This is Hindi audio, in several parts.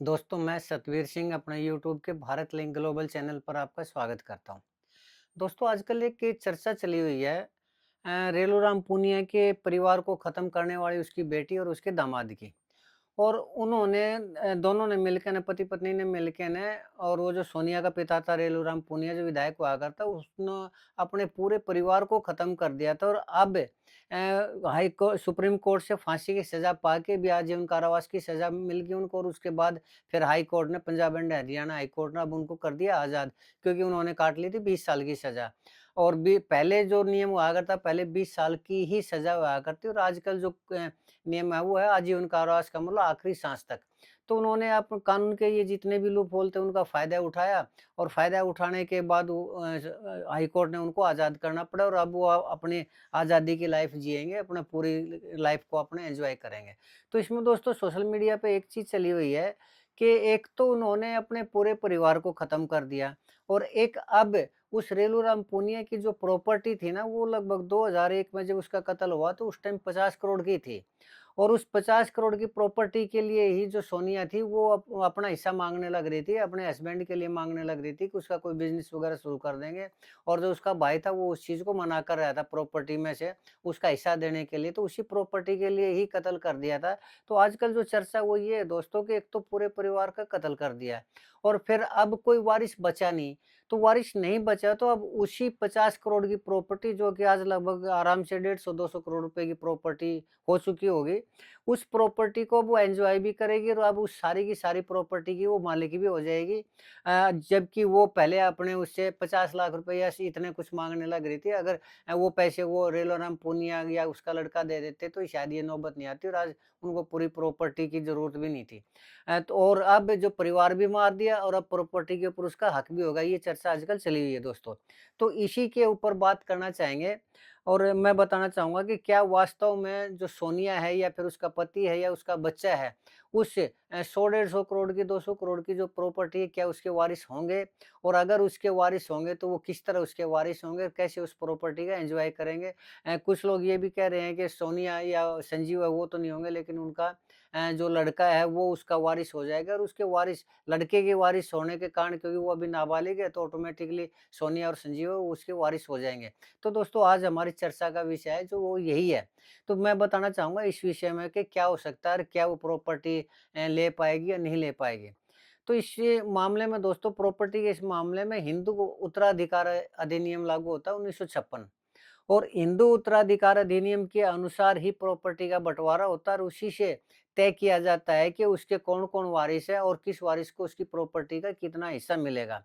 दोस्तों, मैं सतवीर सिंह अपने यूट्यूब के भारत लिंक ग्लोबल चैनल पर आपका स्वागत करता हूं। दोस्तों, आजकल एक चर्चा चली हुई है रेलूराम पूनिया के परिवार को खत्म करने वाली उसकी बेटी और उसके दामाद की। और उन्होंने दोनों ने मिलके न पति पत्नी ने मिलके न और वो जो सोनिया का पिता था रेलूराम पूनिया जो विधायक हुआ करता उसने अपने पूरे परिवार को खत्म कर दिया था। और अब हाई कोर्ट सुप्रीम कोर्ट से फांसी की सजा पाके भी आजीवन कारावास की सजा मिल गई उनको। और उसके बाद फिर हाई कोर्ट ने Punjab and Haryana high court ने अब उनको कर दिया आज़ाद, क्योंकि उन्होंने काट ली थी 20 साल की सजा। और भी पहले जो नियम हुआ करता पहले 20 साल की ही सजा हुआ करती, और आजकल जो नियम है वो है आजीवन कारावास का, मतलब आखिरी सांस तक। तो उन्होंने आप कानून के ये जितने भी लूप होल थे उनका फ़ायदा उठाया, और फ़ायदा उठाने के बाद वो हाई कोर्ट ने उनको आज़ाद करना पड़ा, और अब वो अपनी आज़ादी की लाइफ़ जिएँगे, अपना पूरी लाइफ़ को अपने एन्जॉय करेंगे। तो इसमें दोस्तों सोशल मीडिया पे एक चीज़ चली हुई है कि एक तो उन्होंने अपने पूरे परिवार को ख़त्म कर दिया, और एक अब उस रेलूराम पूनिया की जो प्रॉपर्टी थी ना, वो लगभग 2001 में जब उसका कत्ल हुआ तो उस टाइम 50 करोड़ की थी। और उस 50 करोड़ की प्रॉपर्टी के लिए ही जो सोनिया थी वो अपना हिस्सा माँगने लग रही थी, अपने हस्बैंड के लिए माँगने लग रही थी कि उसका कोई बिज़नेस वग़ैरह शुरू कर देंगे। और जो उसका भाई था वो उस चीज़ को मना कर रहा था प्रॉपर्टी में से उसका हिस्सा देने के लिए, तो उसी प्रॉपर्टी के लिए ही कत्ल कर दिया था। तो आजकल जो चर्चा वो ये है दोस्तों कि एक तो पूरे परिवार का कत्ल कर दिया है, और फिर अब कोई वारिस बचा नहीं। तो वारिस नहीं बचा तो अब उसी 50 करोड़ की प्रॉपर्टी, जो कि आज लगभग आराम से 150-200 करोड़ रुपए की प्रॉपर्टी हो चुकी होगी, उस प्रॉपर्टी को वो एन्जॉय भी करेगी, और अब उस सारी की सारी प्रॉपर्टी की वो मालिक भी हो जाएगी। जबकि वो पहले अपने उससे 50 लाख रुपए या इतने कुछ माँगने लग रही थी। अगर वो पैसे वो रेलोराम पूनिया या उसका लड़का दे देते तो शायद ये नौबत नहीं आती, और आज उनको पूरी प्रॉपर्टी की ज़रूरत भी नहीं थी। तो और अब जो परिवार भी मार दिया, और अब प्रॉपर्टी के ऊपर उसका हक भी होगा, ये चर्चा आजकल चली हुई है दोस्तों। तो इसी के ऊपर बात करना चाहेंगे, और मैं बताना चाहूँगा कि क्या वास्तव में जो सोनिया है या फिर उसका पति है या उसका बच्चा है, उस 100 डेढ़ 100 करोड़ की 200 करोड़ की जो प्रॉपर्टी है, क्या उसके वारिस होंगे? और अगर उसके वारिस होंगे तो वो किस तरह उसके वारिस होंगे? कैसे उस प्रॉपर्टी का एन्जॉय करेंगे? कुछ लोग ये भी कह रहे हैं कि सोनिया या संजीव है वो तो नहीं होंगे, लेकिन उनका जो लड़का है वो उसका वारिस हो जाएगा, और उसके वारिस लड़के के वारिस होने के कारण, क्योंकि वो अभी नाबालिग है, तो ऑटोमेटिकली सोनिया और संजीव है वो उसके वारिस हो जाएँगे। तो दोस्तों आज हमारी चर्चा का विषय है जो वो यही है। तो मैं बताना चाहूँगा इस विषय में कि क्या हो सकता है और क्या वो प्रॉपर्टी ले पाएगी या नहीं ले पाएगी। तो इस मामले में दोस्तों प्रॉपर्टी के इस मामले में हिंदू उत्तराधिकार अधिनियम लागू होता है 1956, और हिंदू उत्तराधिकार अधिनियम के अनुसार ही प्रॉपर्टी का बँटवारा होता है, और उसी से तय किया जाता है कि उसके कौन-कौन वारिस हैं और किस वारिस को उसकी प्रॉपर्टी का कितना हिस्सा मिलेगा।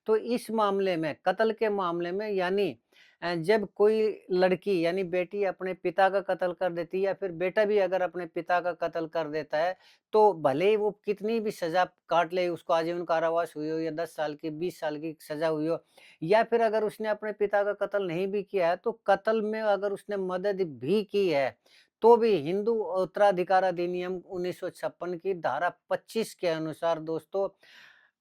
तो इस मामले में कत्ल के मामले में यानी जब कोई लड़की यानी बेटी अपने पिता का कत्ल कर देती है, या फिर बेटा भी अगर अपने पिता का कत्ल कर देता है, तो भले ही वो कितनी भी सज़ा काट ले, उसको आजीवन कारावास हुई हो या 10 साल की, 20 साल की सज़ा हुई हो, या फिर अगर उसने अपने पिता का कत्ल नहीं भी किया है, तो कत्ल में अगर उसने मदद भी की है, तो भी हिंदू उत्तराधिकार अधिनियम 1956 की धारा 25 के अनुसार दोस्तों,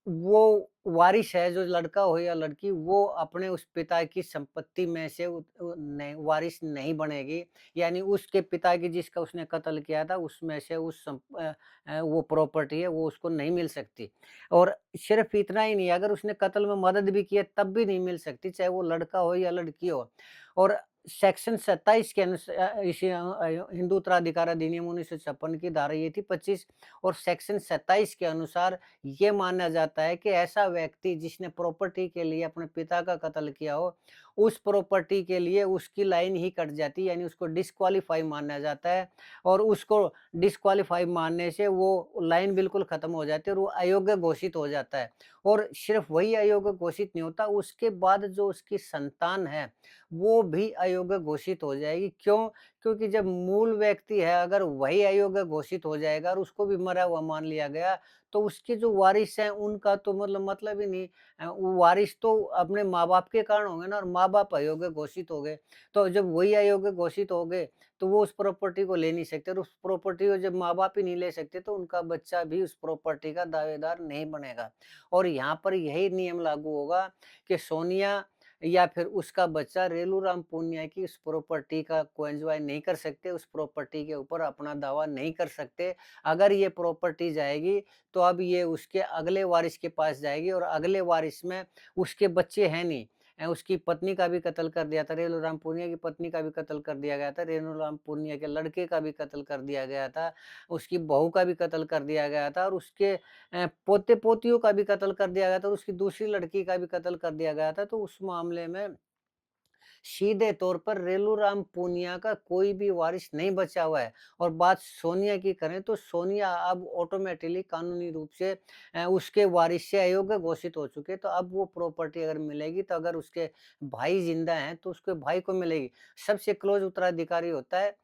वो वारिस है, जो लड़का हो या लड़की, वो अपने उस पिता की संपत्ति में से नहीं वारिस नहीं बनेगी। यानी उसके पिता की जिसका उसने कत्ल किया था, उसमें से वो प्रॉपर्टी है, वो उसको नहीं मिल सकती। और सिर्फ़ इतना ही नहीं, अगर उसने कत्ल में मदद भी की है, तब भी नहीं मिल सकती, चाहे वो लड़का हो या लड़की हो। और सेक्शन 27 के हिंदू उत्तराधिकार अधिनियम 1956 की धारा ये थी 25, और सेक्शन 27 के अनुसार ये माना जाता है कि ऐसा व्यक्ति जिसने प्रॉपर्टी के लिए अपने पिता का कत्ल किया हो, उस प्रॉपर्टी के लिए उसकी लाइन ही कट जाती है, यानी उसको डिस्क्वालीफाई माना जाता है, और उसको डिस्क्वालीफाई मानने से वो लाइन बिल्कुल खत्म हो जाती है, और वो अयोग्य घोषित हो जाता है। और सिर्फ वही अयोग्य घोषित नहीं होता, उसके बाद जो उसकी संतान है, वो भी अयोग्य घोषित हो जाएगी। क्यों? क्योंकि जब मूल व्यक्ति है, अगर वही अयोग्य घोषित हो जाएगा और उसको भी मरा हुआ मान लिया गया, तो उसके जो वारिस हैं उनका तो मतलब ही नहीं। वो वारिस तो अपने माँ-बाप के कारण होंगे ना, और माँ-बाप अयोग्य घोषित हो गए। तो जब वही अयोग्य घोषित हो गए, तो वो उस प्रॉपर्टी को ले नहीं सकते, और उस प्रॉपर्टी को जब माँ-बाप ही नहीं ले सकते, तो उनका बच्चा भी उस प्रॉपर्टी का दावेदार नहीं बनेगा। और यहाँ पर यही नियम लागू होगा कि सोनिया या फिर उसका बच्चा रेलूराम पूनिया की उस प्रॉपर्टी का को एन्जॉय नहीं कर सकते, उस प्रॉपर्टी के ऊपर अपना दावा नहीं कर सकते। अगर ये प्रॉपर्टी जाएगी, तो अब ये उसके अगले वारिस के पास जाएगी और अगले वारिस में उसके बच्चे हैं नहीं। उसकी पत्नी का भी कत्ल कर दिया था, रेणुराम पूनिया की पत्नी का भी कत्ल कर दिया गया था, रेणुराम पूनिया के लड़के का भी कत्ल कर दिया गया था, उसकी बहू का भी कत्ल कर दिया गया था और उसके पोते-पोतियों का भी कत्ल कर दिया गया था और उसकी दूसरी लड़की का भी कत्ल कर दिया गया था। तो उस मामले में सीधे तौर पर रेलूराम पूनिया का कोई भी वारिस नहीं बचा हुआ है। और बात सोनिया की करें तो सोनिया अब ऑटोमेटिकली कानूनी रूप से उसके वारिस से अयोग्य घोषित हो चुके हैं। तो अब वो प्रॉपर्टी अगर मिलेगी तो अगर उसके भाई जिंदा हैं तो उसके भाई को मिलेगी। सबसे क्लोज उत्तराधिकारी होता है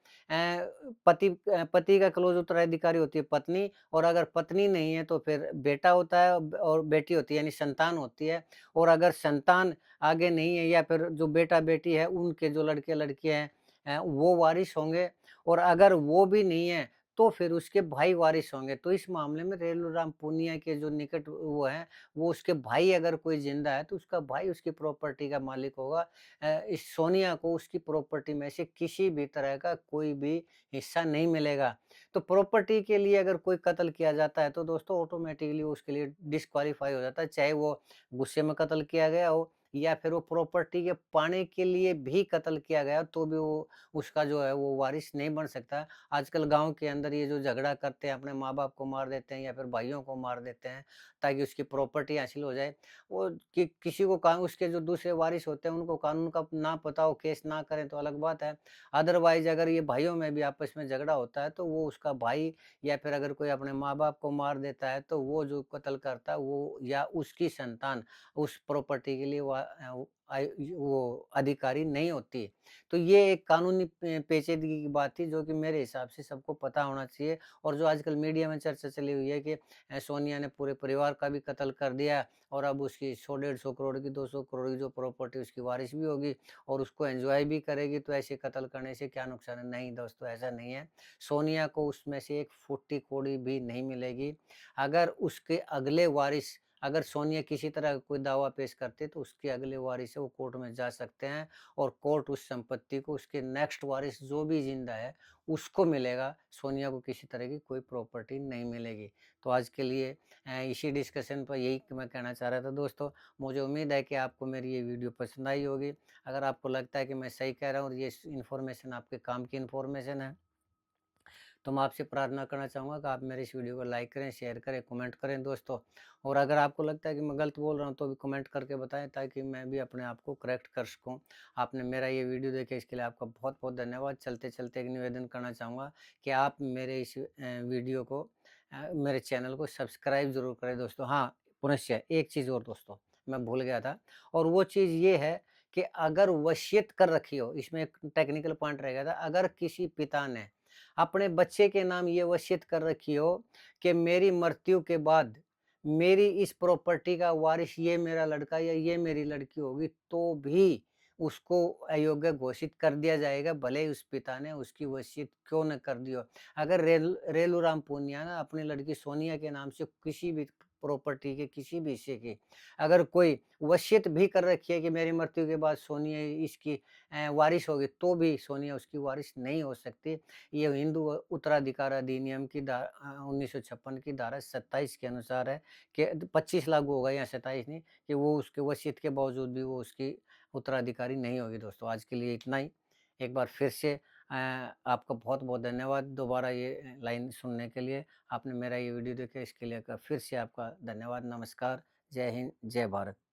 पति का क्लोज उत्तराधिकारी होती है पत्नी, और अगर पत्नी नहीं है तो फिर बेटा होता है और बेटी होती है, यानी संतान होती है। और अगर संतान आगे नहीं है या फिर जो बेटा-बेटी है उनके जो लड़के-लड़कियाँ हैं वो वारिस होंगे, और अगर वो भी नहीं है तो फिर उसके भाई वारिस होंगे। तो इस मामले में रेलूराम पूनिया के जो निकट वो हैं, वो उसके भाई अगर कोई ज़िंदा है तो उसका भाई उसकी प्रॉपर्टी का मालिक होगा। इस सोनिया को उसकी प्रॉपर्टी में से किसी भी तरह का कोई भी हिस्सा नहीं मिलेगा। तो प्रॉपर्टी के लिए अगर कोई कत्ल किया जाता है तो दोस्तों ऑटोमैटिकली उसके लिए डिस्क्वालीफाई हो जाता है, चाहे वो गुस्से में कत्ल किया गया हो या फिर वो प्रॉपर्टी के पाने के लिए भी कत्ल किया गया तो भी वो उसका जो है वो वारिस नहीं बन सकता। आजकल गाँव के अंदर ये जो झगड़ा करते हैं, अपने माँ-बाप को मार देते हैं या फिर भाइयों को मार देते हैं ताकि उसकी प्रॉपर्टी हासिल हो जाए। वो किसी को उसके जो दूसरे वारिस होते हैं उनको कानून का ना पता हो, केस ना करें तो अलग बात है। अदरवाइज़ अगर ये भाइयों में भी आपस में झगड़ा होता है तो वो उसका भाई या फिर अगर कोई अपने माँ-बाप को मार देता है तो वो जो कत्ल करता है वो या उसकी संतान उस प्रॉपर्टी के लिए वो अधिकारी नहीं होती। तो ये एक कानूनी पेचीदगी की बात थी जो कि मेरे हिसाब से सबको पता होना चाहिए, और जो आजकल मीडिया में चर्चा चली हुई है कि सोनिया ने पूरे परिवार का भी कत्ल कर दिया और अब उसकी 100 150 करोड़ की 200 करोड़ की जो प्रॉपर्टी उसकी वारिस भी होगी और उसको एन्जॉय भी करेगी, तो ऐसे कत्ल करने से क्या नुकसान है? नहीं दोस्तों, ऐसा नहीं है। सोनिया को उसमें से एक फुट्टी कौड़ी भी नहीं मिलेगी। अगर उसके अगले वारिस अगर सोनिया किसी तरह का कोई दावा पेश करते तो उसके अगले वारिस है वो कोर्ट में जा सकते हैं और कोर्ट उस संपत्ति को उसके नेक्स्ट वारिस जो भी जिंदा है उसको मिलेगा। सोनिया को किसी तरह की कोई प्रॉपर्टी नहीं मिलेगी। तो आज के लिए इसी डिस्कशन पर यही मैं कहना चाह रहा था दोस्तों। मुझे उम्मीद है कि आपको मेरी ये वीडियो पसंद आई होगी। अगर आपको लगता है कि मैं सही कह रहा हूँ और ये इन्फॉर्मेशन आपके काम की इन्फॉर्मेशन है, तो मैं आपसे प्रार्थना करना चाहूँगा कि आप मेरे इस वीडियो को लाइक करें, शेयर करें, कमेंट करें दोस्तों। और अगर आपको लगता है कि मैं गलत बोल रहा हूँ तो भी कमेंट करके बताएं ताकि मैं भी अपने आप को करेक्ट कर सकूँ। आपने मेरा ये वीडियो देखा इसके लिए आपका बहुत-बहुत धन्यवाद। चलते-चलते एक निवेदन करना चाहूँगा कि आप मेरे इस वीडियो को मेरे चैनल को सब्सक्राइब ज़रूर करें दोस्तों। हाँ, पुनश्च एक चीज़ और दोस्तों, मैं भूल गया था, और वो चीज़ ये है कि अगर वसीयत कर रखी हो, इसमें एक टेक्निकल पॉइंट रह गया था, अगर किसी पिता ने अपने बच्चे के नाम ये वसीयत कर रखी हो कि मेरी मृत्यु के बाद मेरी इस प्रॉपर्टी का वारिस ये मेरा लड़का या ये मेरी लड़की होगी, तो भी उसको अयोग्य घोषित कर दिया जाएगा, भले ही उस पिता ने उसकी वसीयत क्यों न कर दी हो। अगर रेलूराम पूनिया ना अपनी लड़की सोनिया के नाम से किसी भी प्रॉपर्टी के किसी भी हिस्से की अगर कोई वसीयत भी कर रखी है कि मेरी मृत्यु के बाद सोनिया इसकी वारिस होगी, तो भी सोनिया उसकी वारिस नहीं हो सकती। ये हिंदू उत्तराधिकार अधिनियम की 1956 की धारा 27 के अनुसार है कि 25 लागू होगा या 27 नहीं, कि वो उसके वसीयत के बावजूद भी वो उसकी उत्तराधिकारी नहीं होगी दोस्तों। आज के लिए इतना ही। एक बार फिर से आपका बहुत-बहुत धन्यवाद दोबारा ये लाइन सुनने के लिए। आपने मेरा ये वीडियो देखा इसके लिए फिर से आपका धन्यवाद। नमस्कार। जय हिंद, जय भारत।